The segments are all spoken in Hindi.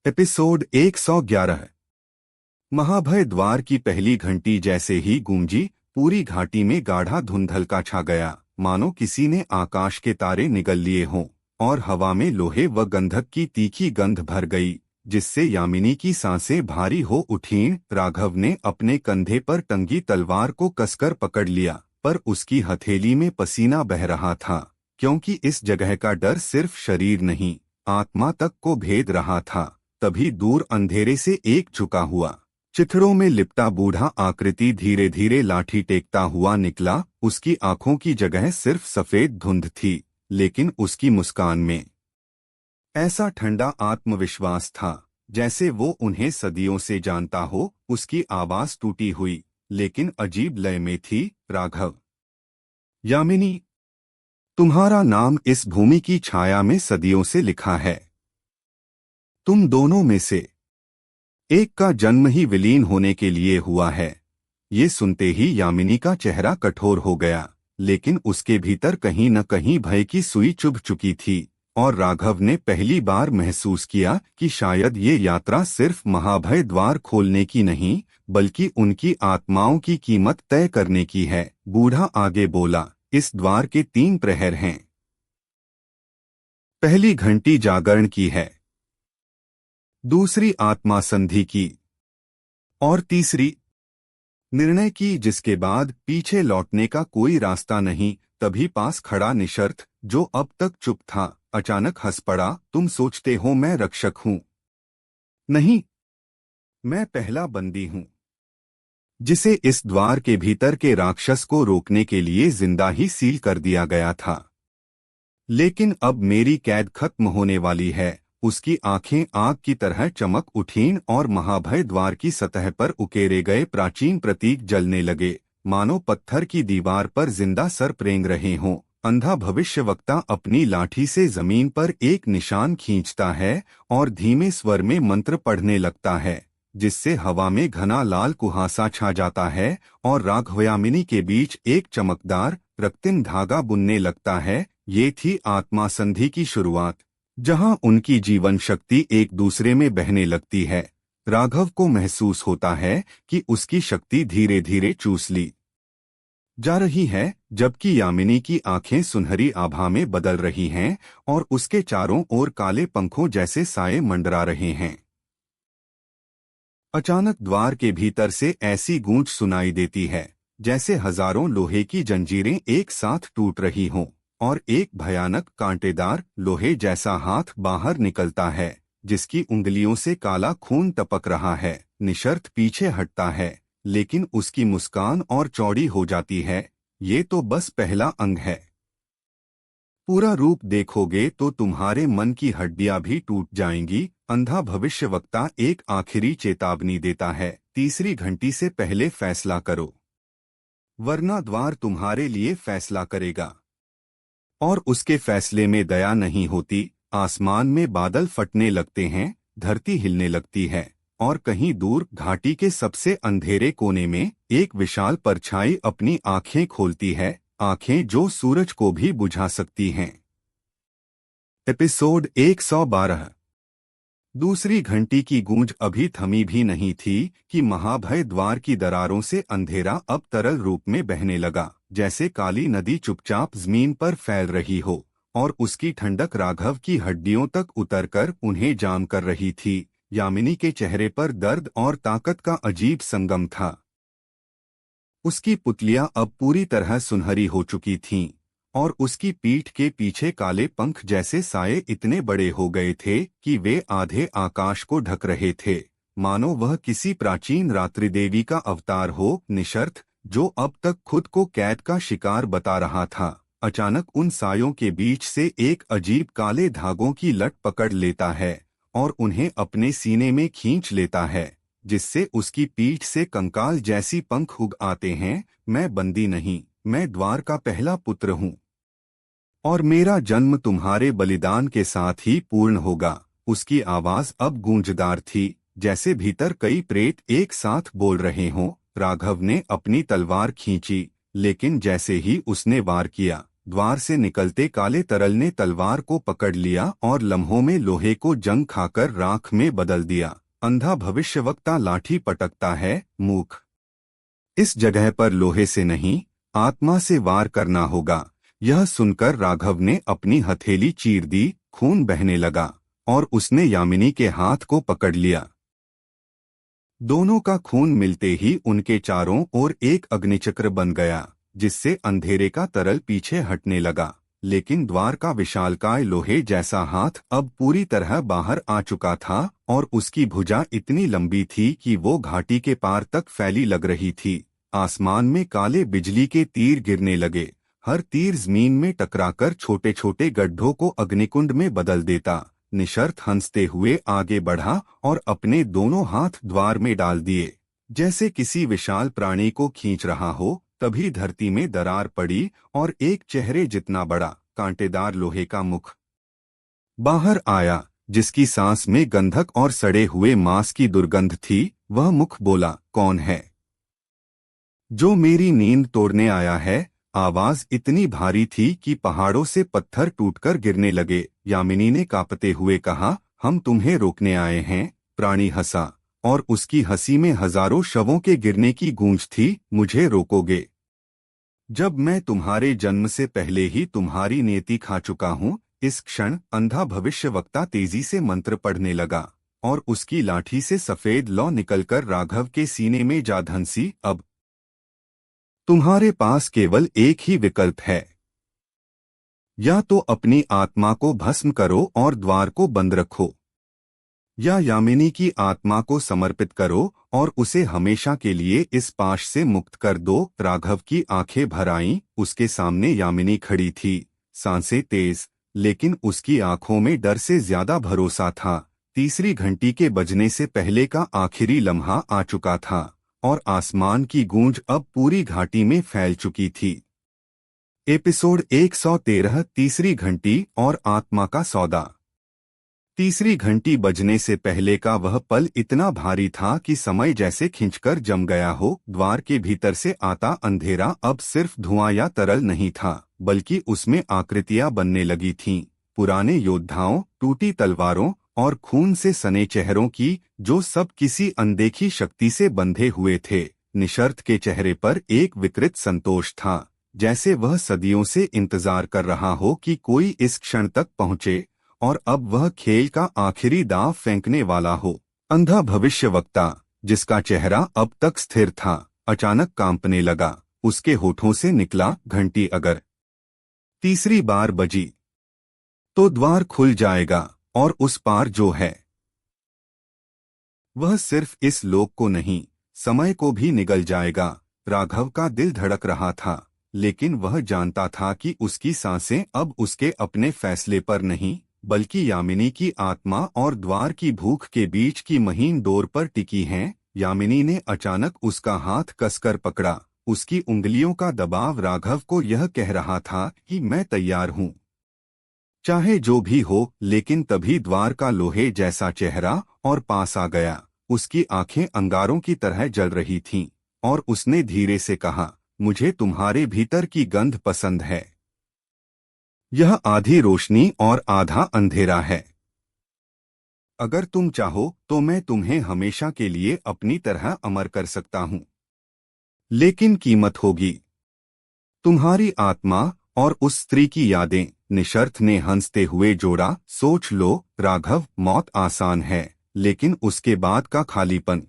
एपिसोड 111। महाभय द्वार की पहली घंटी जैसे ही गूंजी, पूरी घाटी में गाढ़ा धुंधलका छा गया, मानो किसी ने आकाश के तारे निगल लिए हों और हवा में लोहे व गंधक की तीखी गंध भर गई, जिससे यामिनी की सांसें भारी हो उठीं। राघव ने अपने कंधे पर टंगी तलवार को कसकर पकड़ लिया, पर उसकी हथेली में पसीना बह रहा था, क्योंकि इस जगह का डर सिर्फ शरीर नहीं, आत्मा तक को भेद रहा था। तभी दूर अंधेरे से एक झुका हुआ, चिथड़ों में लिपटा बूढ़ा आकृति धीरे धीरे लाठी टेकता हुआ निकला। उसकी आंखों की जगह सिर्फ सफेद धुंध थी, लेकिन उसकी मुस्कान में ऐसा ठंडा आत्मविश्वास था जैसे वो उन्हें सदियों से जानता हो। उसकी आवाज टूटी हुई लेकिन अजीब लय में थी। राघव। यामिनी, तुम्हारा नाम इस भूमि की छाया में सदियों से लिखा है। तुम दोनों में से एक का जन्म ही विलीन होने के लिए हुआ है। ये सुनते ही यामिनी का चेहरा कठोर हो गया, लेकिन उसके भीतर कहीं न कहीं भय की सुई चुभ चुकी थी। और राघव ने पहली बार महसूस किया कि शायद ये यात्रा सिर्फ महाभय द्वार खोलने की नहीं, बल्कि उनकी आत्माओं की कीमत तय करने की है। बूढ़ा आगे बोला, इस द्वार के 3 प्रहर हैं। पहली घंटी जागरण की है, दूसरी आत्मा संधि की और तीसरी निर्णय की, जिसके बाद पीछे लौटने का कोई रास्ता नहीं। तभी पास खड़ा निशर्त, जो अब तक चुप था, अचानक हंस पड़ा। तुम सोचते हो मैं रक्षक हूं? नहीं, मैं पहला बंदी हूं, जिसे इस द्वार के भीतर के राक्षस को रोकने के लिए जिंदा ही सील कर दिया गया था। लेकिन अब मेरी कैद खत्म होने वाली है। उसकी आंखें आग की तरह चमक उठीं और महाभय द्वार की सतह पर उकेरे गए प्राचीन प्रतीक जलने लगे, मानो पत्थर की दीवार पर जिंदा सर्प रेंग रहे हों। अंधा भविष्यवक्ता अपनी लाठी से जमीन पर एक निशान खींचता है और धीमे स्वर में मंत्र पढ़ने लगता है, जिससे हवा में घना लाल कुहासा छा जाता है और राघवयामिनी के बीच एक चमकदार रक्तिन धागा बुनने लगता है। ये थी आत्मा संधि की शुरुआत, जहां उनकी जीवन शक्ति एक दूसरे में बहने लगती है। राघव को महसूस होता है कि उसकी शक्ति धीरे धीरे चूस ली जा रही है, जबकि यामिनी की आंखें सुनहरी आभा में बदल रही हैं और उसके चारों ओर काले पंखों जैसे साए मंडरा रहे हैं। अचानक द्वार के भीतर से ऐसी गूंज सुनाई देती है जैसे हजारों लोहे की जंजीरें एक साथ टूट रही हों, और एक भयानक कांटेदार लोहे जैसा हाथ बाहर निकलता है, जिसकी उंगलियों से काला खून टपक रहा है। निशर्त पीछे हटता है, लेकिन उसकी मुस्कान और चौड़ी हो जाती है। ये तो बस पहला अंग है, पूरा रूप देखोगे तो तुम्हारे मन की हड्डियां भी टूट जाएंगी। अंधा भविष्यवक्ता एक आखिरी चेतावनी देता है, तीसरी घंटी से पहले फैसला करो, वरना द्वार तुम्हारे लिए फैसला करेगा। और उसके फैसले में दया नहीं होती। आसमान में बादल फटने लगते हैं, धरती हिलने लगती है, और कहीं दूर घाटी के सबसे अंधेरे कोने में एक विशाल परछाई अपनी आंखें खोलती है, आंखें जो सूरज को भी बुझा सकती हैं। एपिसोड 112। दूसरी घंटी की गूंज अभी थमी भी नहीं थी कि महाभय द्वार की दरारों से अंधेरा अब तरल रूप में बहने लगा, जैसे काली नदी चुपचाप जमीन पर फैल रही हो, और उसकी ठंडक राघव की हड्डियों तक उतरकर उन्हें जाम कर रही थी। यामिनी के चेहरे पर दर्द और ताकत का अजीब संगम था। उसकी पुतलियां अब पूरी तरह सुनहरी हो चुकी थीं, और उसकी पीठ के पीछे काले पंख जैसे साए इतने बड़े हो गए थे कि वे आधे आकाश को ढक रहे थे, मानो वह किसी प्राचीन रात्रि देवी का अवतार हो। निशर्त, जो अब तक खुद को कैद का शिकार बता रहा था, अचानक उन सायों के बीच से एक अजीब काले धागों की लट पकड़ लेता है और उन्हें अपने सीने में खींच लेता है, जिससे उसकी पीठ से कंकाल जैसी पंख उग आते हैं। मैं बंदी नहीं, मैं द्वार का पहला पुत्र हूँ, और मेरा जन्म तुम्हारे बलिदान के साथ ही पूर्ण होगा। उसकी आवाज अब गूंजदार थी, जैसे भीतर कई प्रेत एक साथ बोल रहे हों। राघव ने अपनी तलवार खींची, लेकिन जैसे ही उसने वार किया, द्वार से निकलते काले तरल ने तलवार को पकड़ लिया और लम्हों में लोहे को जंग खाकर राख में बदल दिया। अंधा भविष्यवक्ता लाठी पटकता है, मूर्ख। इस जगह पर लोहे से नहीं, आत्मा से वार करना होगा। यह सुनकर राघव ने अपनी हथेली चीर दी, खून बहने लगा और उसने यामिनी के हाथ को पकड़ लिया। दोनों का खून मिलते ही उनके चारों ओर एक अग्निचक्र बन गया, जिससे अंधेरे का तरल पीछे हटने लगा। लेकिन द्वार का विशालकाय लोहे जैसा हाथ अब पूरी तरह बाहर आ चुका था और उसकी भुजा इतनी लंबी थी कि वो घाटी के पार तक फैली लग रही थी। आसमान में काले बिजली के तीर गिरने लगे। हर तीर जमीन में टकराकर छोटे छोटे गड्ढों को अग्निकुंड में बदल देता। निशर्त हंसते हुए आगे बढ़ा और अपने दोनों हाथ द्वार में डाल दिए, जैसे किसी विशाल प्राणी को खींच रहा हो। तभी धरती में दरार पड़ी और एक चेहरे जितना बड़ा कांटेदार लोहे का मुख बाहर आया, जिसकी सांस में गंधक और सड़े हुए मांस की दुर्गंध थी। वह मुख बोला, कौन है जो मेरी नींद तोड़ने आया है? आवाज इतनी भारी थी कि पहाड़ों से पत्थर टूटकर गिरने लगे। यामिनी ने कांपते हुए कहा, हम तुम्हें रोकने आए हैं। प्राणी हंसा और उसकी हंसी में हजारों शवों के गिरने की गूंज थी। मुझे रोकोगे जब मैं तुम्हारे जन्म से पहले ही तुम्हारी नियति खा चुका हूँ? इस क्षण अंधा भविष्यवक्ता तेजी से मंत्र पढ़ने लगा और उसकी लाठी से सफेद लौ निकलकर राघव के सीने में जा धंसी। अब तुम्हारे पास केवल एक ही विकल्प है, या तो अपनी आत्मा को भस्म करो और द्वार को बंद रखो, या यामिनी की आत्मा को समर्पित करो और उसे हमेशा के लिए इस पाश से मुक्त कर दो। राघव की आंखें भर आईं। उसके सामने यामिनी खड़ी थी, सांसें तेज, लेकिन उसकी आंखों में डर से ज्यादा भरोसा था। तीसरी घंटी के बजने से पहले का आखिरी लम्हा आ चुका था और आसमान की गूंज अब पूरी घाटी में फैल चुकी थी। एपिसोड 113, तीसरी घंटी और आत्मा का सौदा। तीसरी घंटी बजने से पहले का वह पल इतना भारी था कि समय जैसे खिंचकर जम गया हो। द्वार के भीतर से आता अंधेरा अब सिर्फ धुआं या तरल नहीं था, बल्कि उसमें आकृतियां बनने लगी थीं। पुराने योद्धाओं, टूटी तलवारों और खून से सने चेहरों की, जो सब किसी अनदेखी शक्ति से बंधे हुए थे। निशर्त के चेहरे पर एक विकृत संतोष था, जैसे वह सदियों से इंतजार कर रहा हो कि कोई इस क्षण तक पहुंचे और अब वह खेल का आखिरी दांव फेंकने वाला हो। अंधा भविष्यवक्ता, जिसका चेहरा अब तक स्थिर था, अचानक कांपने लगा। उसके होठों से निकला, घंटी अगर तीसरी बार बजी तो द्वार खुल जाएगा और उस पार जो है वह सिर्फ इस लोक को नहीं, समय को भी निगल जाएगा। राघव का दिल धड़क रहा था, लेकिन वह जानता था कि उसकी सांसें अब उसके अपने फैसले पर नहीं, बल्कि यामिनी की आत्मा और द्वार की भूख के बीच की महीन डोर पर टिकी हैं। यामिनी ने अचानक उसका हाथ कसकर पकड़ा। उसकी उंगलियों का दबाव राघव को यह कह रहा था कि मैं तैयार हूँ, चाहे जो भी हो। लेकिन तभी द्वार का लोहे जैसा चेहरा और पास आ गया। उसकी आंखें अंगारों की तरह जल रही थीं और उसने धीरे से कहा, मुझे तुम्हारे भीतर की गंध पसंद है। यह आधी रोशनी और आधा अंधेरा है। अगर तुम चाहो तो मैं तुम्हें हमेशा के लिए अपनी तरह अमर कर सकता हूँ, लेकिन कीमत होगी तुम्हारी आत्मा और उस स्त्री की यादें। निशर्त ने हंसते हुए जोड़ा, सोच लो राघव, मौत आसान है, लेकिन उसके बाद का खालीपन,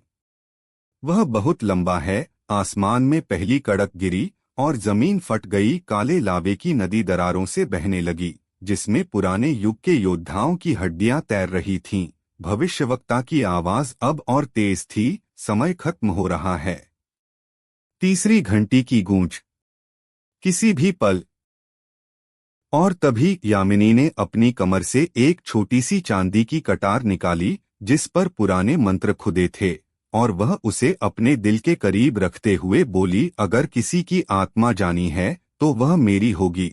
वह बहुत लंबा है। आसमान में पहली कड़क गिरी और जमीन फट गई। काले लावे की नदी दरारों से बहने लगी, जिसमें पुराने युग के योद्धाओं की हड्डियां तैर रही थीं। भविष्यवक्ता की आवाज अब और तेज थी, समय खत्म हो रहा है। तीसरी घंटी की गूंज, किसी भी पल। और तभी यामिनी ने अपनी कमर से एक छोटी सी चांदी की कटार निकाली, जिस पर पुराने मंत्र खुदे थे, और वह उसे अपने दिल के करीब रखते हुए बोली, अगर किसी की आत्मा जानी है तो वह मेरी होगी,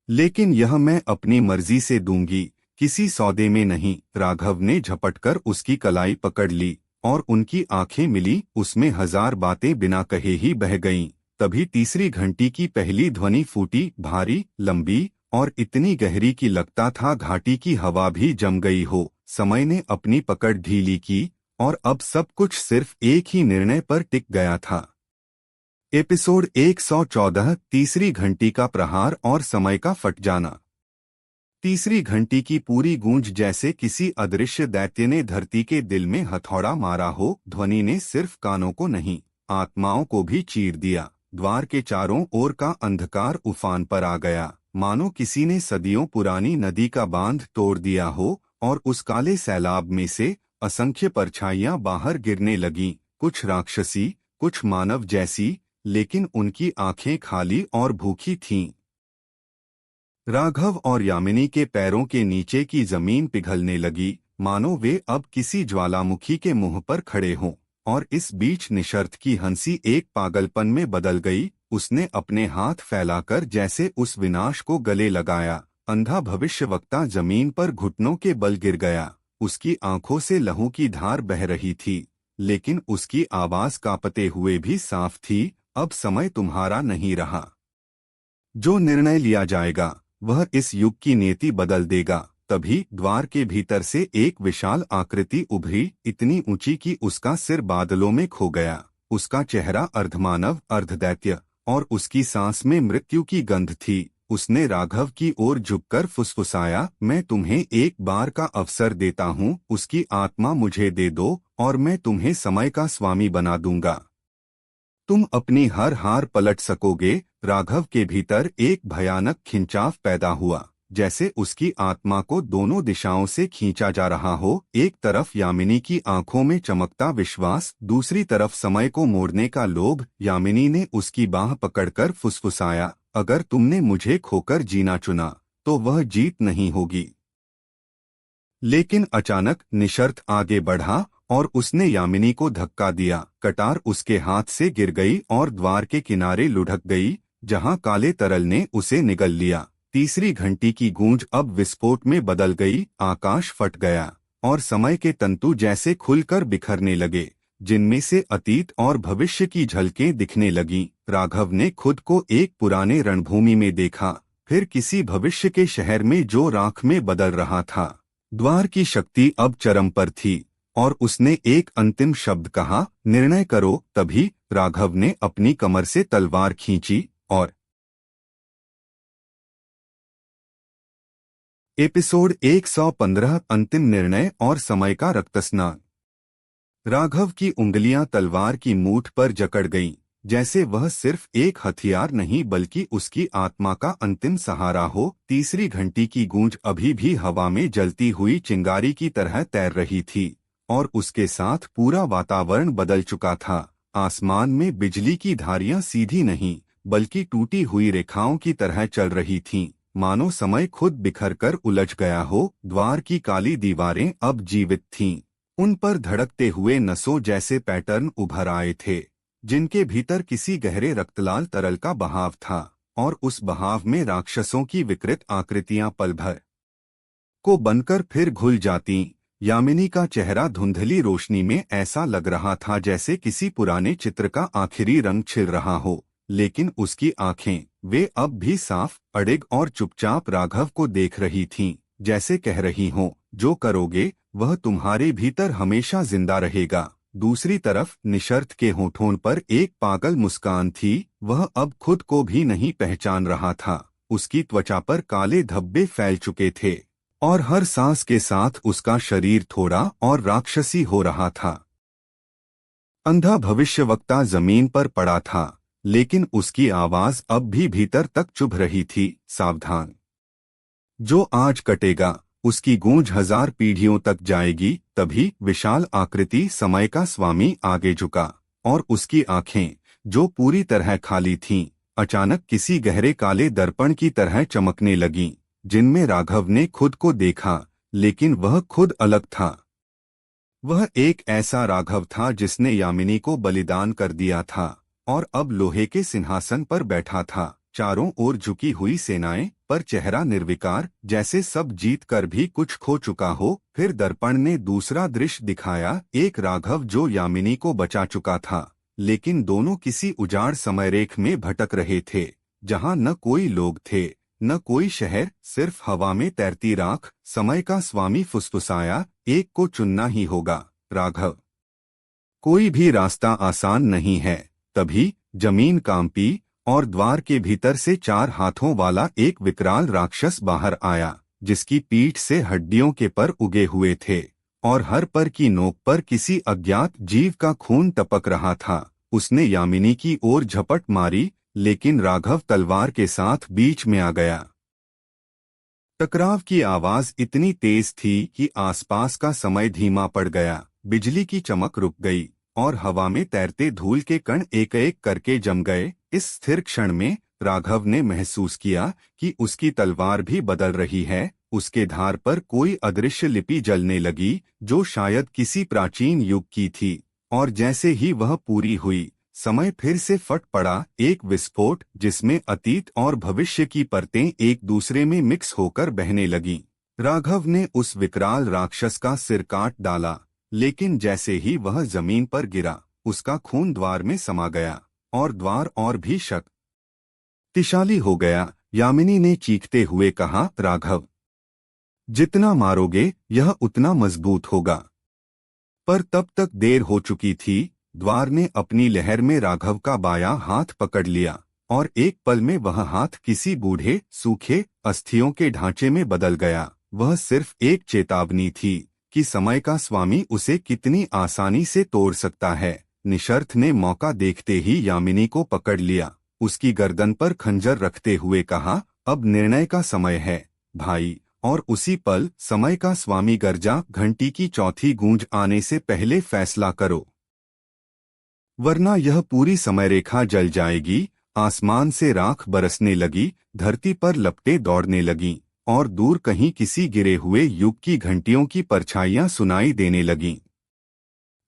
लेकिन यह मैं अपनी मर्जी से दूंगी, किसी सौदे में नहीं। राघव ने झपटकर उसकी कलाई पकड़ ली और उनकी आंखें मिली। उसमें हजार बातें बिना कहे ही बह गईं। तभी तीसरी घंटी की पहली ध्वनि फूटी, भारी, लंबी और इतनी गहरी कि लगता था घाटी की हवा भी जम गई हो। समय ने अपनी पकड़ ढीली की और अब सब कुछ सिर्फ एक ही निर्णय पर टिक गया था। एपिसोड 114, तीसरी घंटी का प्रहार और समय का फट जाना। तीसरी घंटी की पूरी गूंज जैसे किसी अदृश्य दैत्य ने धरती के दिल में हथौड़ा मारा हो। ध्वनि ने सिर्फ कानों को नहीं, आत्माओं को भी चीर दिया। द्वार के चारों ओर का अंधकार उफान पर आ गया, मानो किसी ने सदियों पुरानी नदी का बांध तोड़ दिया हो और उस काले सैलाब में से असंख्य परछाइयां बाहर गिरने लगीं, कुछ राक्षसी, कुछ मानव जैसी, लेकिन उनकी आंखें खाली और भूखी थीं। राघव और यामिनी के पैरों के नीचे की जमीन पिघलने लगी, मानो वे अब किसी ज्वालामुखी के मुंह पर खड़े हों। और इस बीच निशर्त की हंसी एक पागलपन में बदल गई। उसने अपने हाथ फैलाकर जैसे उस विनाश को गले लगाया। अंधा भविष्यवक्ता जमीन पर घुटनों के बल गिर गया। उसकी आंखों से लहू की धार बह रही थी, लेकिन उसकी आवाज कांपते हुए भी साफ थी। अब समय तुम्हारा नहीं रहा। जो निर्णय लिया जाएगा वह इस युग की नीति बदल देगा। तभी द्वार के भीतर से एक विशाल आकृति उभरी, इतनी ऊंची कि उसका सिर बादलों में खो गया। उसका चेहरा अर्धमानव अर्धदैत्य और उसकी सांस में मृत्यु की गंध थी। उसने राघव की ओर झुककर फुसफुसाया, मैं तुम्हें एक बार का अवसर देता हूँ, उसकी आत्मा मुझे दे दो और मैं तुम्हें समय का स्वामी बना दूंगा। तुम अपनी हर हार पलट सकोगे। राघव के भीतर एक भयानक खिंचाव पैदा हुआ, जैसे उसकी आत्मा को दोनों दिशाओं से खींचा जा रहा हो। एक तरफ यामिनी की आंखों में चमकता विश्वास, दूसरी तरफ समय को मोड़ने का लोभ। यामिनी ने उसकी बाह पकड़कर फुसफुसाया, अगर तुमने मुझे खोकर जीना चुना तो वह जीत नहीं होगी। लेकिन अचानक निशर्त आगे बढ़ा और उसने यामिनी को धक्का दिया। कटार उसके हाथ से गिर गई और द्वार के किनारे लुढ़क गई, जहां काले तरल ने उसे निगल लिया। तीसरी घंटी की गूंज अब विस्फोट में बदल गई। आकाश फट गया और समय के तंतु जैसे खुलकर बिखरने लगे, जिनमें से अतीत और भविष्य की झलकें दिखने लगीं। राघव ने खुद को एक पुराने रणभूमि में देखा, फिर किसी भविष्य के शहर में जो राख में बदल रहा था। द्वार की शक्ति अब चरम पर थी और उसने एक अंतिम शब्द कहा, निर्णय करो। तभी राघव ने अपनी कमर से तलवार खींची और एपिसोड 115, अंतिम निर्णय और समय का रक्तस्नान। राघव की उंगलियां तलवार की मूठ पर जकड़ गईं, जैसे वह सिर्फ एक हथियार नहीं बल्कि उसकी आत्मा का अंतिम सहारा हो। तीसरी घंटी की गूंज अभी भी हवा में जलती हुई चिंगारी की तरह तैर रही थी और उसके साथ पूरा वातावरण बदल चुका था। आसमान में बिजली की धारियां सीधी नहीं बल्कि टूटी हुई रेखाओं की तरह चल रही थीं, मानो समय खुद बिखरकर उलझ गया हो। द्वार की काली दीवारें अब जीवित थीं, उन पर धड़कते हुए नसों जैसे पैटर्न उभर आए थे, जिनके भीतर किसी गहरे रक्तलाल तरल का बहाव था और उस बहाव में राक्षसों की विकृत आकृतियां पल भर को बनकर फिर घुल जातीं। यामिनी का चेहरा धुंधली रोशनी में ऐसा लग रहा था जैसे किसी पुराने चित्र का आखिरी रंग छिल रहा हो, लेकिन उसकी आंखें, वे अब भी साफ, अडिग और चुपचाप राघव को देख रही थीं, जैसे कह रही हों, जो करोगे वह तुम्हारे भीतर हमेशा जिंदा रहेगा। दूसरी तरफ निशर्त के होठों पर एक पागल मुस्कान थी। वह अब खुद को भी नहीं पहचान रहा था। उसकी त्वचा पर काले धब्बे फैल चुके थे और हर सांस के साथ उसका शरीर थोड़ा और राक्षसी हो रहा था। अंधा भविष्यवक्ता जमीन पर पड़ा था, लेकिन उसकी आवाज अब भी भीतर तक चुभ रही थी, सावधान, जो आज कटेगा उसकी गूंज 1000 पीढ़ियों तक जाएगी। तभी विशाल आकृति समय का स्वामी आगे झुका और उसकी आंखें, जो पूरी तरह खाली थीं, अचानक किसी गहरे काले दर्पण की तरह चमकने लगीं, जिनमें राघव ने खुद को देखा, लेकिन वह खुद अलग था। वह एक ऐसा राघव था जिसने यामिनी को बलिदान कर दिया था और अब लोहे के सिंहासन पर बैठा था। चारों ओर झुकी हुई सेनाएं, पर चेहरा निर्विकार, जैसे सब जीत कर भी कुछ खो चुका हो। फिर दर्पण ने दूसरा दृश्य दिखाया, एक राघव जो यामिनी को बचा चुका था, लेकिन दोनों किसी उजाड़ समयरेख में भटक रहे थे, जहां न कोई लोग थे न कोई शहर, सिर्फ हवा में तैरती राख। समय का स्वामी फुसफुसाया, एक को चुनना ही होगा राघव। कोई भी रास्ता आसान नहीं है। तभी जमीन कांपी और द्वार के भीतर से 4 हाथों वाला एक विकराल राक्षस बाहर आया, जिसकी पीठ से हड्डियों के पर उगे हुए थे और हर पर की नोक पर किसी अज्ञात जीव का खून टपक रहा था। उसने यामिनी की ओर झपट मारी, लेकिन राघव तलवार के साथ बीच में आ गया। टकराव की आवाज इतनी तेज थी कि आसपास का समय धीमा पड़ गया। बिजली की चमक रुक गई और हवा में तैरते धूल के कण एक एक करके जम गए। इस स्थिर क्षण में राघव ने महसूस किया कि उसकी तलवार भी बदल रही है। उसके धार पर कोई अदृश्य लिपि जलने लगी, जो शायद किसी प्राचीन युग की थी। और जैसे ही वह पूरी हुई, समय फिर से फट पड़ा, एक विस्फोट जिसमें अतीत और भविष्य की परतें एक दूसरे में मिक्स होकर बहने लगीं। राघव ने उस विकराल राक्षस का सिर काट डाला, लेकिन जैसे ही वह जमीन पर गिरा, उसका खून द्वार में समा गया और द्वार और भी शक्तिशाली हो गया। यामिनी ने चीखते हुए कहा, राघव, जितना मारोगे यह उतना मजबूत होगा। पर तब तक देर हो चुकी थी। द्वार ने अपनी लहर में राघव का बायां हाथ पकड़ लिया और एक पल में वह हाथ किसी बूढ़े सूखे अस्थियों के ढांचे में बदल गया। वह सिर्फ एक चेतावनी थी कि समय का स्वामी उसे कितनी आसानी से तोड़ सकता है। निशर्त ने मौका देखते ही यामिनी को पकड़ लिया, उसकी गर्दन पर खंजर रखते हुए कहा, अब निर्णय का समय है भाई। और उसी पल समय का स्वामी गर्जा, घंटी की चौथी गूंज आने से पहले फैसला करो, वरना यह पूरी समयरेखा जल जाएगी। आसमान से राख बरसने लगी, धरती पर लपटें दौड़ने लगीं और दूर कहीं किसी गिरे हुए युग की घंटियों की परछाइयां सुनाई देने लगीं।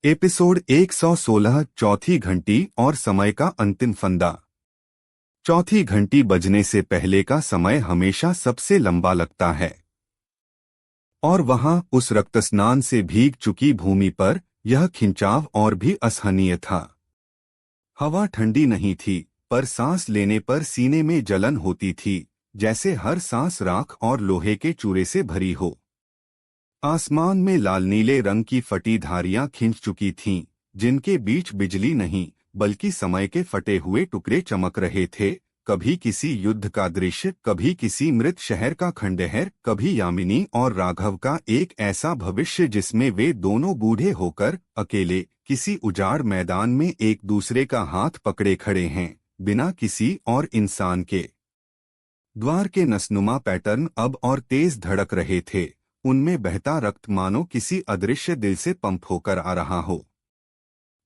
एपिसोड 116, चौथी घंटी और समय का अंतिम फंदा। चौथी घंटी बजने से पहले का समय हमेशा सबसे लंबा लगता है, और वहां उस रक्तस्नान से भीग चुकी भूमि पर यह खिंचाव और भी असहनीय था। हवा ठंडी नहीं थी, पर सांस लेने पर सीने में जलन होती थी, जैसे हर सांस राख और लोहे के चूरे से भरी हो। आसमान में लाल नीले रंग की फटी धारियां खिंच चुकी थीं, जिनके बीच बिजली नहीं बल्कि समय के फटे हुए टुकड़े चमक रहे थे। कभी किसी युद्ध का दृश्य, कभी किसी मृत शहर का खंडहर, कभी यामिनी और राघव का एक ऐसा भविष्य जिसमें वे दोनों बूढ़े होकर अकेले किसी उजाड़ मैदान में एक दूसरे का हाथ पकड़े खड़े हैं, बिना किसी और इंसान के। द्वार के नसनुमा पैटर्न अब और तेज धड़क रहे थे, उनमें बहता रक्त मानो किसी अदृश्य दिल से पंप होकर आ रहा हो।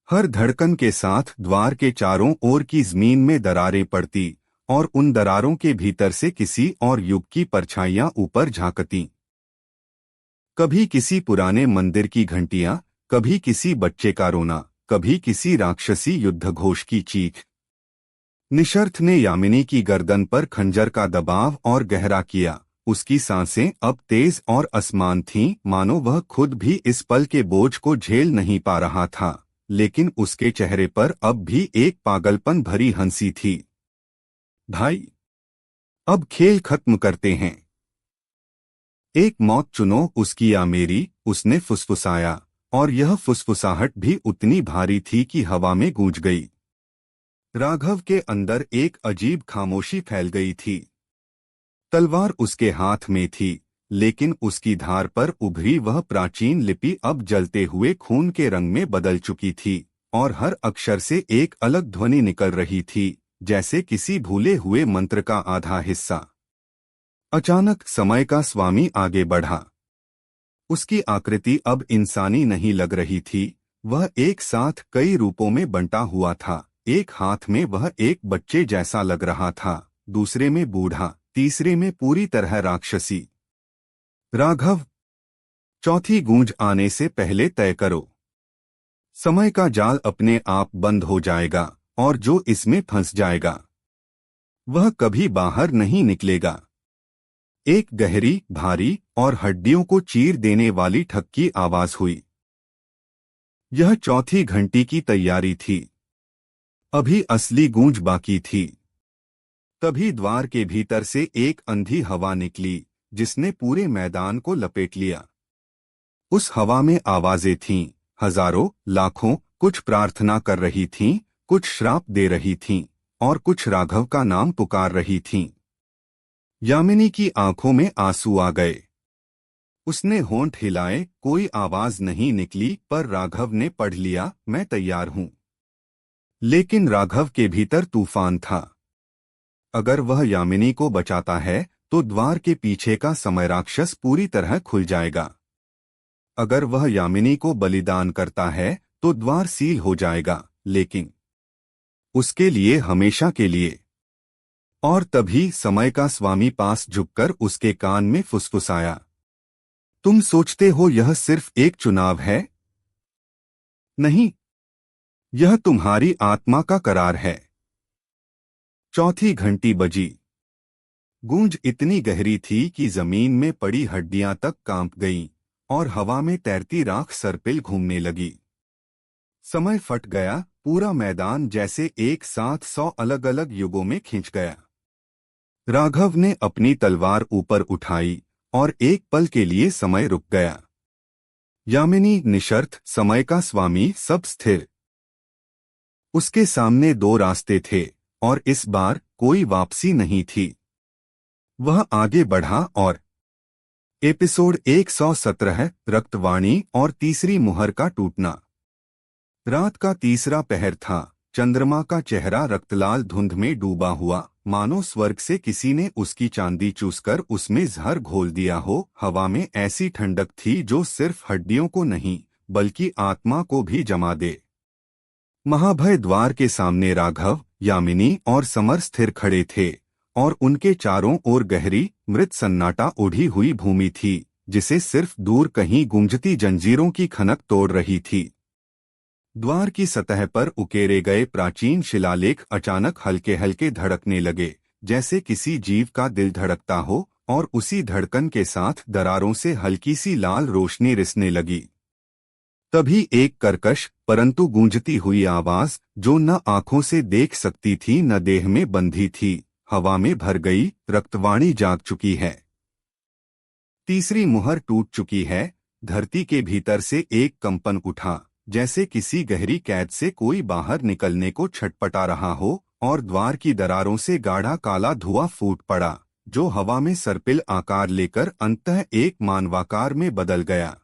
हर धड़कन के साथ द्वार के चारों ओर की जमीन में दरारें पड़ती और उन दरारों के भीतर से किसी और युग की परछाइयां ऊपर झांकती। कभी किसी पुराने मंदिर की घंटियां, कभी किसी बच्चे का रोना, कभी किसी राक्षसी युद्ध घोष की चीख। निशर्त ने यामिनी की गर्दन पर खंजर का दबाव और गहरा किया। उसकी सांसें अब तेज और असमान थीं, मानो वह खुद भी इस पल के बोझ को झेल नहीं पा रहा था। लेकिन उसके चेहरे पर अब भी एक पागलपन भरी हंसी थी। भाई, अब खेल खत्म करते हैं। एक मौत चुनो, उसकी या मेरी, उसने फुसफुसाया, और यह फुसफुसाहट भी उतनी भारी थी कि हवा में गूंज गई। राघव के अंदर एक अजीब खामोशी फैल गई थी। तलवार उसके हाथ में थी, लेकिन उसकी धार पर उभरी वह प्राचीन लिपि अब जलते हुए खून के रंग में बदल चुकी थी, और हर अक्षर से एक अलग ध्वनि निकल रही थी, जैसे किसी भूले हुए मंत्र का आधा हिस्सा। अचानक समय का स्वामी आगे बढ़ा। उसकी आकृति अब इंसानी नहीं लग रही थी, वह एक साथ कई रूपों में बंटा हुआ था। एक हाथ में वह एक बच्चे जैसा लग रहा था, दूसरे में बूढ़ा, तीसरे में पूरी तरह राक्षसी। राघव, चौथी गूंज आने से पहले तय करो। समय का जाल अपने आप बंद हो जाएगा, और जो इसमें फंस जाएगा वह कभी बाहर नहीं निकलेगा। एक गहरी, भारी और हड्डियों को चीर देने वाली ठक की आवाज हुई। यह चौथी घंटी की तैयारी थी। अभी असली गूंज बाकी थी। तभी द्वार के भीतर से एक अंधी हवा निकली, जिसने पूरे मैदान को लपेट लिया। उस हवा में आवाजें थीं, हजारों, लाखों, कुछ प्रार्थना कर रही थीं, कुछ श्राप दे रही थीं, और कुछ राघव का नाम पुकार रही थीं। यामिनी की आंखों में आंसू आ गए। उसने होंठ हिलाए, कोई आवाज नहीं निकली, पर राघव ने पढ़ लिया, मैं तैयार हूं। लेकिन राघव के भीतर तूफान था। अगर वह यामिनी को बचाता है तो द्वार के पीछे का समय राक्षस पूरी तरह खुल जाएगा। अगर वह यामिनी को बलिदान करता है तो द्वार सील हो जाएगा, लेकिन उसके लिए हमेशा के लिए। और तभी समय का स्वामी पास झुककर उसके कान में फुसफुसाया, तुम सोचते हो यह सिर्फ एक चुनाव है? नहीं, यह तुम्हारी आत्मा का करार है। चौथी घंटी बजी। गूंज इतनी गहरी थी कि जमीन में पड़ी हड्डियां तक कांप गईं और हवा में तैरती राख सर्पिल घूमने लगी। समय फट गया, पूरा मैदान जैसे एक साथ 100 अलग अलग युगों में खिंच गया। राघव ने अपनी तलवार ऊपर उठाई और एक पल के लिए समय रुक गया। यामिनी निशर्त, समय का स्वामी, सब स्थिर। उसके सामने दो रास्ते थे और इस बार कोई वापसी नहीं थी। वह आगे बढ़ा और एपिसोड 117 रक्तवाणी और तीसरी मुहर का टूटना। रात का तीसरा पहर था। चंद्रमा का चेहरा रक्तलाल धुंध में डूबा हुआ, मानो स्वर्ग से किसी ने उसकी चांदी चूसकर उसमें जहर घोल दिया हो। हवा में ऐसी ठंडक थी जो सिर्फ हड्डियों को नहीं बल्कि आत्मा को भी जमा दे। महाभय द्वार के सामने राघव, यामिनी और समर स्थिर खड़े थे और उनके चारों ओर गहरी मृत सन्नाटा ओढ़ी हुई भूमि थी, जिसे सिर्फ दूर कहीं गूंजती जंजीरों की खनक तोड़ रही थी। द्वार की सतह पर उकेरे गए प्राचीन शिलालेख अचानक हल्के हल्के धड़कने लगे, जैसे किसी जीव का दिल धड़कता हो, और उसी धड़कन के साथ दरारों से हल्की सी लाल रोशनी रिसने लगी। तभी एक कर्कश परंतु गूंजती हुई आवाज, जो न आंखों से देख सकती थी न देह में बंधी थी, हवा में भर गई, रक्तवाणी जाग चुकी है। तीसरी मुहर टूट चुकी है। धरती के भीतर से एक कंपन उठा, जैसे किसी गहरी कैद से कोई बाहर निकलने को छटपटा रहा हो, और द्वार की दरारों से गाढ़ा काला धुआं फूट पड़ा, जो हवा में सर्पिल आकार लेकर अंततः एक मानवाकार में बदल गया।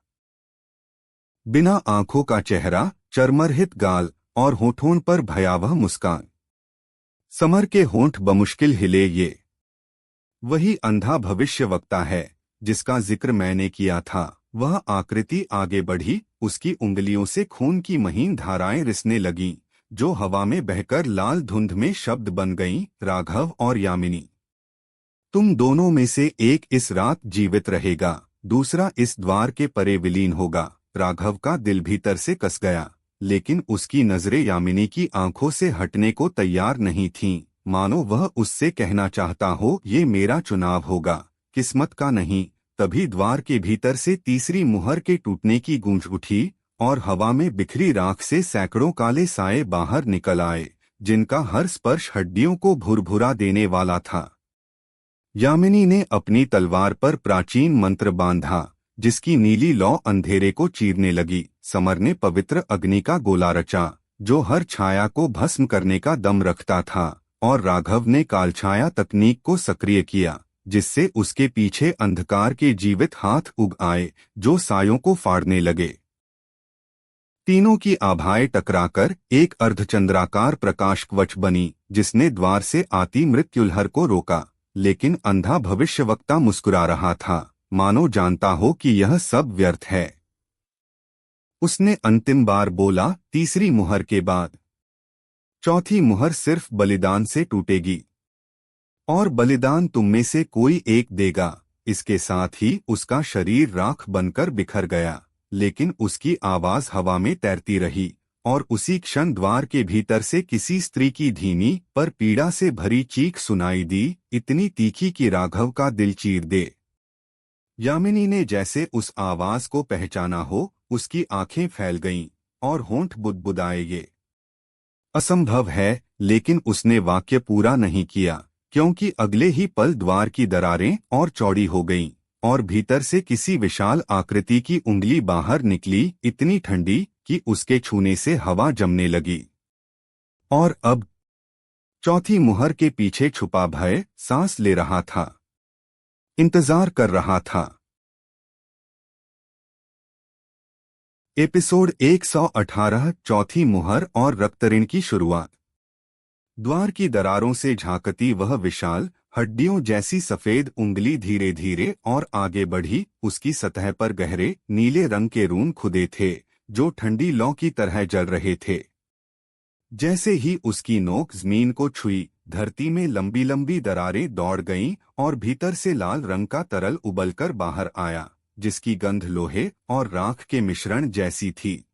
बिना आंखों का चेहरा, चरमरहित गाल और होठों पर भयावह मुस्कान। समर के होंठ बमुश्किल हिले। ये वही अंधा भविष्यवक्ता है जिसका जिक्र मैंने किया था। वह आकृति आगे बढ़ी, उसकी उंगलियों से खून की महीन धाराएं रिसने लगीं, जो हवा में बहकर लाल धुंध में शब्द बन गईं, राघव और यामिनी, तुम दोनों में से एक इस रात जीवित रहेगा, दूसरा इस द्वार के परे विलीन होगा। राघव का दिल भीतर से कस गया, लेकिन उसकी नजरें यामिनी की आंखों से हटने को तैयार नहीं थीं, मानो वह उससे कहना चाहता हो, ये मेरा चुनाव होगा, किस्मत का नहीं। तभी द्वार के भीतर से तीसरी मुहर के टूटने की गूंज उठी और हवा में बिखरी राख से सैकड़ों काले साए बाहर निकल आए, जिनका हर स्पर्श हड्डियों को भुरभुरा देने वाला था। यामिनी ने अपनी तलवार पर प्राचीन मंत्र बांधा, जिसकी नीली लौ अंधेरे को चीरने लगी। समर ने पवित्र अग्नि का गोला रचा, जो हर छाया को भस्म करने का दम रखता था, और राघव ने कालछाया तकनीक को सक्रिय किया, जिससे उसके पीछे अंधकार के जीवित हाथ उग आए, जो सायों को फाड़ने लगे। तीनों की आभाएं टकराकर एक अर्धचंद्राकार प्रकाश कवच बनी, जिसने द्वार से आती मृत्युलहर को रोका। लेकिन अंधा भविष्यवक्ता मुस्कुरा रहा था, मानो जानता हो कि यह सब व्यर्थ है। उसने अंतिम बार बोला, तीसरी मुहर के बाद चौथी मुहर सिर्फ बलिदान से टूटेगी, और बलिदान तुम में से कोई एक देगा। इसके साथ ही उसका शरीर राख बनकर बिखर गया, लेकिन उसकी आवाज हवा में तैरती रही, और उसी क्षण द्वार के भीतर से किसी स्त्री की धीमी पर पीड़ा से भरी चीख सुनाई दी, इतनी तीखी कि राघव का दिल चीर दे। यामिनी ने जैसे उस आवाज को पहचाना हो, उसकी आंखें फैल गईं और होंठ बुदबुदाए। ये असंभव है, लेकिन उसने वाक्य पूरा नहीं किया, क्योंकि अगले ही पल द्वार की दरारें और चौड़ी हो गईं, और भीतर से किसी विशाल आकृति की उंगली बाहर निकली, इतनी ठंडी कि उसके छूने से हवा जमने लगी। और अब चौथी मुहर के पीछे छुपा भय सांस ले रहा था, इंतजार कर रहा था। एपिसोड 118 चौथी मुहर और रक्तऋण की शुरुआत। द्वार की दरारों से झांकती वह विशाल हड्डियों जैसी सफेद उंगली धीरे धीरे और आगे बढ़ी। उसकी सतह पर गहरे नीले रंग के रून खुदे थे, जो ठंडी लौ की तरह जल रहे थे। जैसे ही उसकी नोक जमीन को छुई, धरती में लंबी लंबी दरारें दौड़ गईं और भीतर से लाल रंग का तरल उबलकर बाहर आया, जिसकी गंध लोहे और राख के मिश्रण जैसी थी।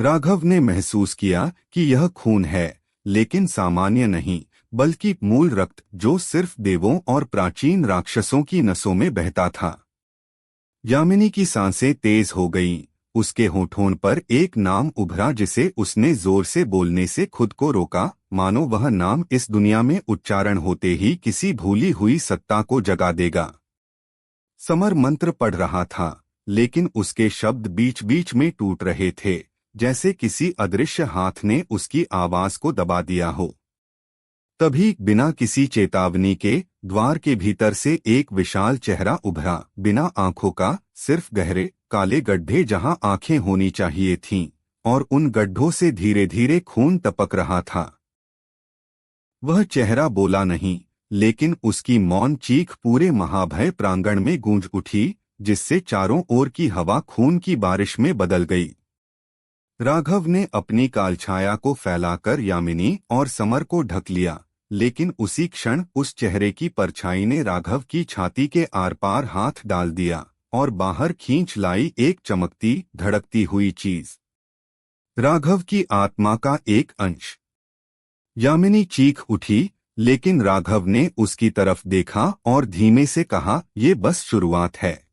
राघव ने महसूस किया कि यह खून है, लेकिन सामान्य नहीं, बल्कि मूल रक्त, जो सिर्फ देवों और प्राचीन राक्षसों की नसों में बहता था। यामिनी की सांसें तेज हो गईं। उसके होठों पर एक नाम उभरा, जिसे उसने जोर से बोलने से खुद को रोका, मानो वह नाम इस दुनिया में उच्चारण होते ही किसी भूली हुई सत्ता को जगा देगा। समर मंत्र पढ़ रहा था, लेकिन उसके शब्द बीच बीच में टूट रहे थे, जैसे किसी अदृश्य हाथ ने उसकी आवाज को दबा दिया हो। तभी बिना किसी चेतावनी के द्वार के भीतर से एक विशाल चेहरा उभरा, बिना आंखों का, सिर्फ गहरे काले गड्ढे जहां आंखें होनी चाहिए थीं, और उन गड्ढों से धीरे धीरे खून टपक रहा था। वह चेहरा बोला नहीं, लेकिन उसकी मौन चीख पूरे महाभय प्रांगण में गूंज उठी, जिससे चारों ओर की हवा खून की बारिश में बदल गई। राघव ने अपनी कालछाया को फैलाकर यामिनी और समर को ढक लिया, लेकिन उसी क्षण उस चेहरे की परछाई ने राघव की छाती के आर पार हाथ डाल दिया और बाहर खींच लाई एक चमकती धड़कती हुई चीज, राघव की आत्मा का एक अंश। यामिनी चीख उठी, लेकिन राघव ने उसकी तरफ देखा और धीमे से कहा, "ये बस शुरुआत है,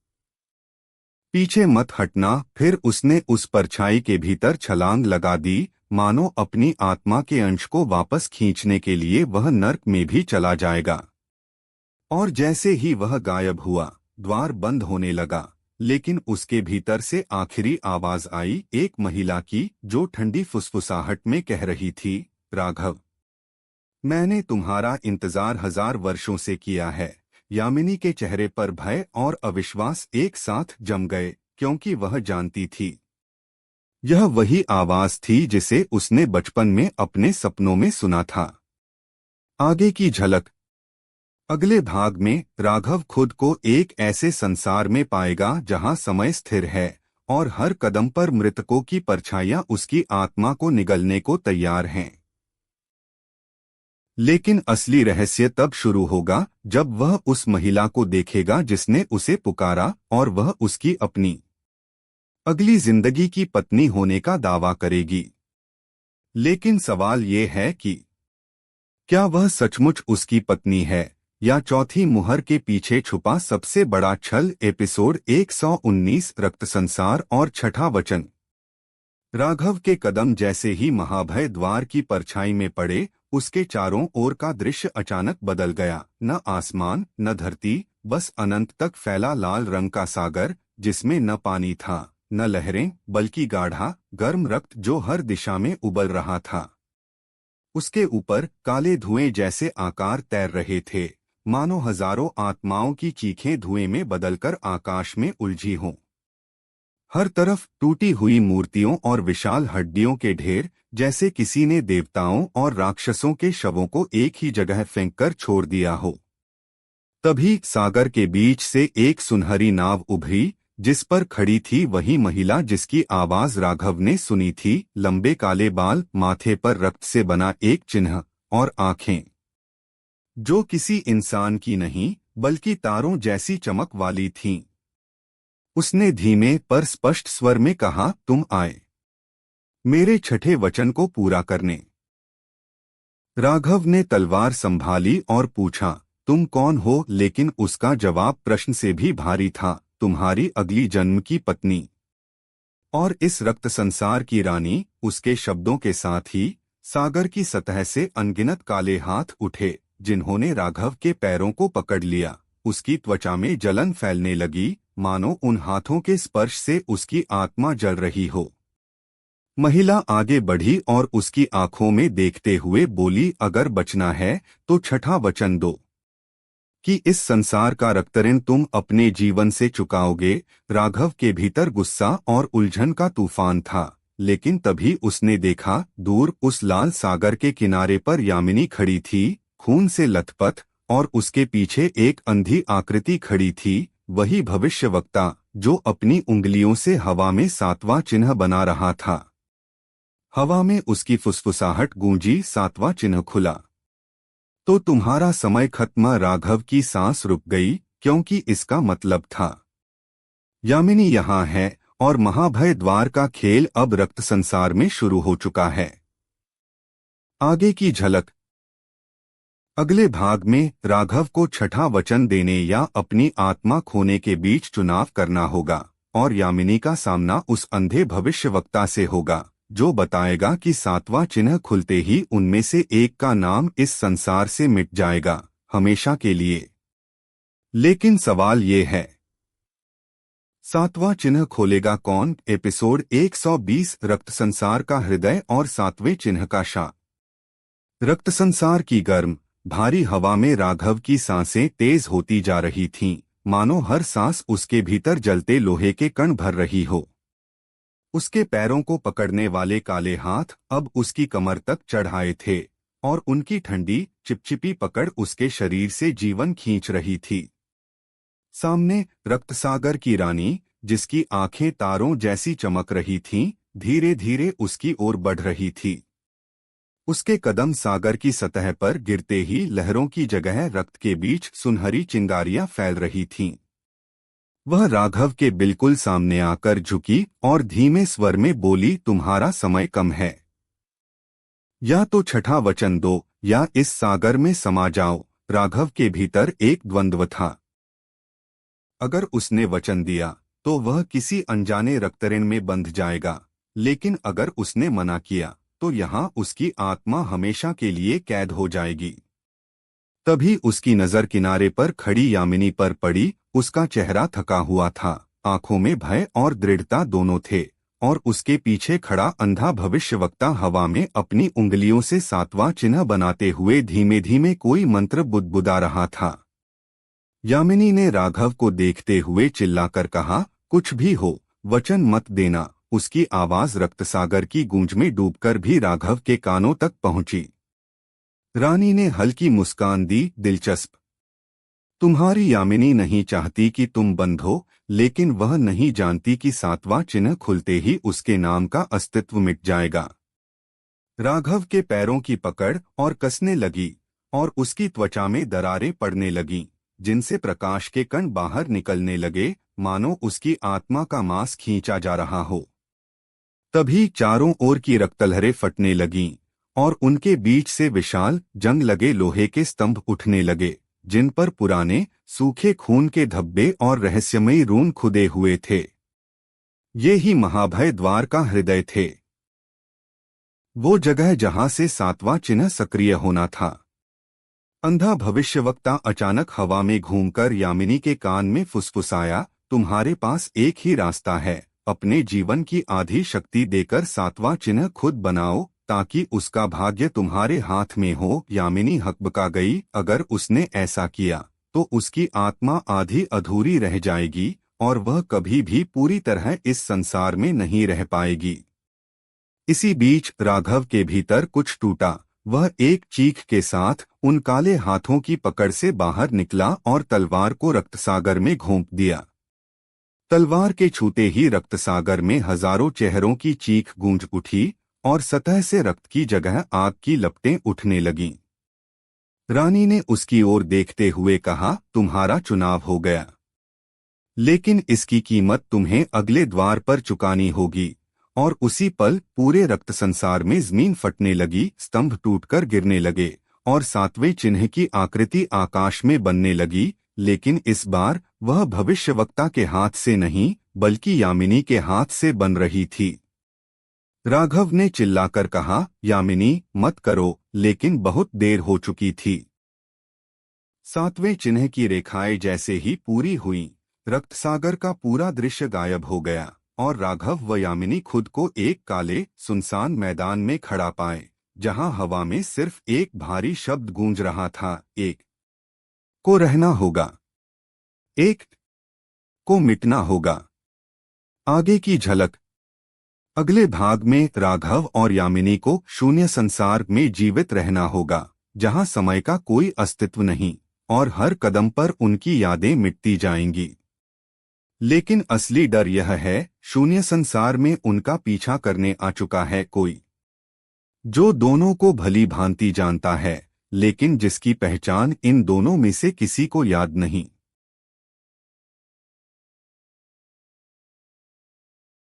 पीछे मत हटना।" फिर उसने उस परछाई के भीतर छलांग लगा दी, मानो अपनी आत्मा के अंश को वापस खींचने के लिए वह नर्क में भी चला जाएगा। और जैसे ही वह गायब हुआ, द्वार बंद होने लगा, लेकिन उसके भीतर से आखिरी आवाज आई, एक महिला की, जो ठंडी फुसफुसाहट में कह रही थी, "राघव, मैंने तुम्हारा इंतजार 1000 वर्षों से किया है।" यामिनी के चेहरे पर भय और अविश्वास एक साथ जम गए, क्योंकि वह जानती थी यह वही आवाज थी जिसे उसने बचपन में अपने सपनों में सुना था। आगे की झलक। अगले भाग में राघव खुद को एक ऐसे संसार में पाएगा जहां समय स्थिर है और हर कदम पर मृतकों की परछाइयां उसकी आत्मा को निगलने को तैयार हैं। लेकिन असली रहस्य तब शुरू होगा जब वह उस महिला को देखेगा जिसने उसे पुकारा, और वह उसकी अपनी अगली जिंदगी की पत्नी होने का दावा करेगी। लेकिन सवाल ये है कि क्या वह सचमुच उसकी पत्नी है, या चौथी मुहर के पीछे छुपा सबसे बड़ा छल। एपिसोड 119 रक्त संसार और छठा वचन। राघव के कदम जैसे ही महाभय द्वार की परछाई में पड़े, उसके चारों ओर का दृश्य अचानक बदल गया। न आसमान, न धरती, बस अनंत तक फैला लाल रंग का सागर, जिसमें न पानी था, न लहरें, बल्कि गाढ़ा गर्म रक्त जो हर दिशा में उबल रहा था। उसके ऊपर काले धुएं जैसे आकार तैर रहे थे, मानो हजारों आत्माओं की चीखें धुएं में बदलकर आकाश में उलझी हों। हर तरफ टूटी हुई मूर्तियों और विशाल हड्डियों के ढेर, जैसे किसी ने देवताओं और राक्षसों के शवों को एक ही जगह फेंककर छोड़ दिया हो। तभी सागर के बीच से एक सुनहरी नाव उभरी, जिस पर खड़ी थी वही महिला जिसकी आवाज राघव ने सुनी थी। लंबे काले बाल, माथे पर रक्त से बना एक चिन्ह, और आंखें जो किसी इंसान की नहीं बल्कि तारों जैसी चमक वाली थीं। उसने धीमे पर स्पष्ट स्वर में कहा, "तुम आए मेरे छठे वचन को पूरा करने।" राघव ने तलवार संभाली और पूछा, "तुम कौन हो?" लेकिन उसका जवाब प्रश्न से भी भारी था, "तुम्हारी अगली जन्म की पत्नी और इस रक्त संसार की रानी।" उसके शब्दों के साथ ही सागर की सतह से अनगिनत काले हाथ उठे, जिन्होंने राघव के पैरों को पकड़ लिया। उसकी त्वचा में जलन फैलने लगी, मानो उन हाथों के स्पर्श से उसकी आत्मा जल रही हो। महिला आगे बढ़ी और उसकी आंखों में देखते हुए बोली, अगर बचना है तो छठा वचन दो कि इस संसार का रक्तऋण तुम अपने जीवन से चुकाओगे। राघव के भीतर गुस्सा और उलझन का तूफान था, लेकिन तभी उसने देखा, दूर उस लाल सागर के किनारे पर यामिनी खड़ी थी, खून से लथपथ, और उसके पीछे एक अंधी आकृति खड़ी थी, वही भविष्यवक्ता जो अपनी उंगलियों से हवा में सातवां चिन्ह बना रहा था। हवा में उसकी फुसफुसाहट गूंजी, सातवां चिन्ह खुला। तो तुम्हारा समय खत्म। राघव की सांस रुक गई, क्योंकि इसका मतलब था यामिनी यहाँ है, और महाभय द्वार का खेल अब रक्त संसार में शुरू हो चुका है। आगे की झलक। अगले भाग में राघव को छठा वचन देने या अपनी आत्मा खोने के बीच चुनाव करना होगा, और यामिनी का सामना उस अंधे भविष्यवक्ता से होगा, जो बताएगा कि सातवां चिन्ह खुलते ही उनमें से एक का नाम इस संसार से मिट जाएगा, हमेशा के लिए। लेकिन सवाल ये है, सातवां चिन्ह खोलेगा कौन? एपिसोड 120, रक्त संसार का हृदय और सातवें चिन्ह का शा। रक्त संसार की गर्म भारी हवा में राघव की सांसें तेज होती जा रही थीं, मानो हर सांस उसके भीतर जलते लोहे के कण भर रही हो। उसके पैरों को पकड़ने वाले काले हाथ अब उसकी कमर तक चढ़ाए थे, और उनकी ठंडी चिपचिपी पकड़ उसके शरीर से जीवन खींच रही थी। सामने रक्तसागर की रानी, जिसकी आंखें तारों जैसी चमक रही थीं, धीरे धीरे उसकी ओर बढ़ रही थी। उसके कदम सागर की सतह पर गिरते ही लहरों की जगह रक्त के बीच सुनहरी चिंगारियां फैल रही थीं। वह राघव के बिल्कुल सामने आकर झुकी और धीमे स्वर में बोली, तुम्हारा समय कम है। या तो छठा वचन दो या इस सागर में समा जाओ। राघव के भीतर एक द्वंद्व था। अगर उसने वचन दिया तो वह किसी अनजाने रक्तऋण में बंध जाएगा, लेकिन अगर उसने मना किया तो यहाँ उसकी आत्मा हमेशा के लिए कैद हो जाएगी। तभी उसकी नजर किनारे पर खड़ी यामिनी पर पड़ी। उसका चेहरा थका हुआ था, आंखों में भय और दृढ़ता दोनों थे, और उसके पीछे खड़ा अंधा भविष्यवक्ता हवा में अपनी उंगलियों से सातवां चिन्ह बनाते हुए धीमे धीमे कोई मंत्र बुदबुदा रहा था। यामिनी ने राघव को देखते हुए चिल्लाकर कहा, कुछ भी हो, वचन मत देना। उसकी आवाज रक्तसागर की गूंज में डूबकर भी राघव के कानों तक पहुंची। रानी ने हल्की मुस्कान दी, दिलचस्प। तुम्हारी यामिनी नहीं चाहती कि तुम बंधो, लेकिन वह नहीं जानती कि सातवां चिन्ह खुलते ही उसके नाम का अस्तित्व मिट जाएगा। राघव के पैरों की पकड़ और कसने लगी, और उसकी त्वचा में दरारें पड़ने लगीं, जिनसे प्रकाश के कण बाहर निकलने लगे, मानो उसकी आत्मा का मांस खींचा जा रहा हो। तभी चारों ओर की रक्तलहरें फटने लगीं, और उनके बीच से विशाल जंग लगे लोहे के स्तंभ उठने लगे, जिन पर पुराने सूखे खून के धब्बे और रहस्यमयी रून खुदे हुए थे। ये ही महाभय द्वार का हृदय थे, वो जगह जहां से सातवां चिन्ह सक्रिय होना था। अंधा भविष्यवक्ता अचानक हवा में घूमकर यामिनी के कान में फुसफुसाया, तुम्हारे पास एक ही रास्ता है, अपने जीवन की आधी शक्ति देकर सातवां चिन्ह खुद बनाओ, ताकि उसका भाग्य तुम्हारे हाथ में हो। यामिनी हकबका गई। अगर उसने ऐसा किया तो उसकी आत्मा आधी अधूरी रह जाएगी, और वह कभी भी पूरी तरह इस संसार में नहीं रह पाएगी। इसी बीच राघव के भीतर कुछ टूटा। वह एक चीख के साथ उन काले हाथों की पकड़ से बाहर निकला और तलवार को रक्तसागर में घोंप दिया। तलवार के छूते ही रक्तसागर में हजारों चेहरों की चीख गूंज उठी, और सतह से रक्त की जगह आग की लपटें उठने लगीं। रानी ने उसकी ओर देखते हुए कहा, तुम्हारा चुनाव हो गया, लेकिन इसकी कीमत तुम्हें अगले द्वार पर चुकानी होगी। और उसी पल पूरे रक्त संसार में जमीन फटने लगी, स्तंभ टूटकर गिरने लगे, और सातवें चिन्ह की आकृति आकाश में बनने लगी, लेकिन इस बार वह भविष्यवक्ता के हाथ से नहीं, बल्कि यामिनी के हाथ से बन रही थी। राघव ने चिल्लाकर कहा, यामिनी मत करो, लेकिन बहुत देर हो चुकी थी। 7वें चिन्ह की रेखाएं जैसे ही पूरी हुई, रक्तसागर का पूरा दृश्य गायब हो गया और राघव व यामिनी खुद को एक काले सुनसान मैदान में खड़ा पाए, जहां हवा में सिर्फ एक भारी शब्द गूंज रहा था, एक को रहना होगा, एक को मिटना होगा। आगे की झलक। अगले भाग में राघव और यामिनी को शून्य संसार में जीवित रहना होगा, जहां समय का कोई अस्तित्व नहीं और हर कदम पर उनकी यादें मिटती जाएंगी। लेकिन असली डर यह है, शून्य संसार में उनका पीछा करने आ चुका है कोई, जो दोनों को भली भांति जानता है, लेकिन जिसकी पहचान इन दोनों में से किसी को याद नहीं।